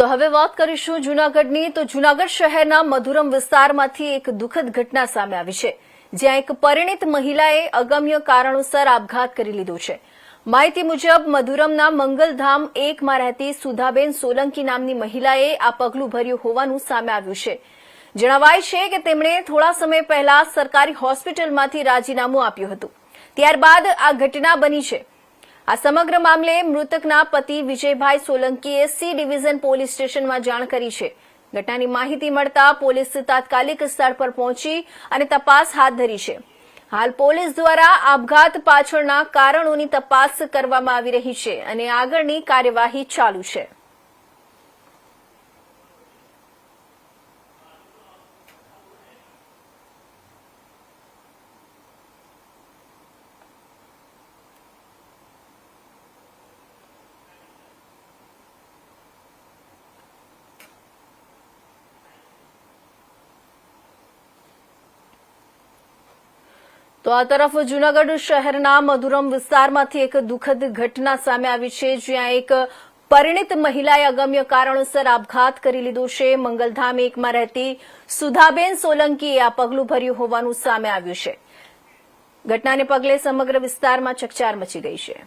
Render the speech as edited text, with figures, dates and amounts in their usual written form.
તો હવે વાત કરીશું જૂનાગઢની। તો જૂનાગઢ શહેરના મધુરમ વિસ્તારમાંથી એક દુઃખદ ઘટના સામે આવી છે, જ્યાં એક પરિણીત મહિલાએ અગમ્ય કારણોસર આપઘાત કરી લીધો છે। માહિતી મુજબ મધુરમના મંગલધામ 1માં રહેતી સુધાબેન સોલંકી નામની મહિલાએ આ પગલું ભર્યું હોવાનું સામે આવ્યું છે। જણાવાય છે કે તેમણે થોડા સમય પહેલા સરકારી હોસ્પિટલમાંથી રાજીનામું આપ્યું હતું, ત્યારબાદ આ ઘટના બની છે। આ સમગ્ર મામલે મૃતકના પતિ વિજયભાઈ સોલંકીએ સી ડિવિઝન પોલીસ સ્ટેશનમાં જાણ કરી છે। ઘટનાની માહિતી મળતા પોલીસ તાત્કાલિક સ્થળ પર પહોંચી અને તપાસ હાથ ધરી છે। હાલ પોલીસ દ્વારા આપઘાત પાછળના કારણોની તપાસ કરવામાં આવી રહી છે અને આગળની કાર્યવાહી ચાલુ છે। તો આ તરફ જૂનાગઢ શહેરના મધુરમ વિસ્તારમાંથી એક દુઃખદ ઘટના સામે આવી છે, જ્યાં એક પરિણીત મહિલાએ અગમ્ય કારણોસર આપઘાત કરી લીધો છે। મંગલધામ 1માં રહેતી સુધાબેન સોલંકીએ આ પગલું ભર્યું હોવાનું સામે આવ્યું છે। ઘટનાને પગલે સમગ્ર વિસ્તારમાં ચકચાર મચી ગઈ છે।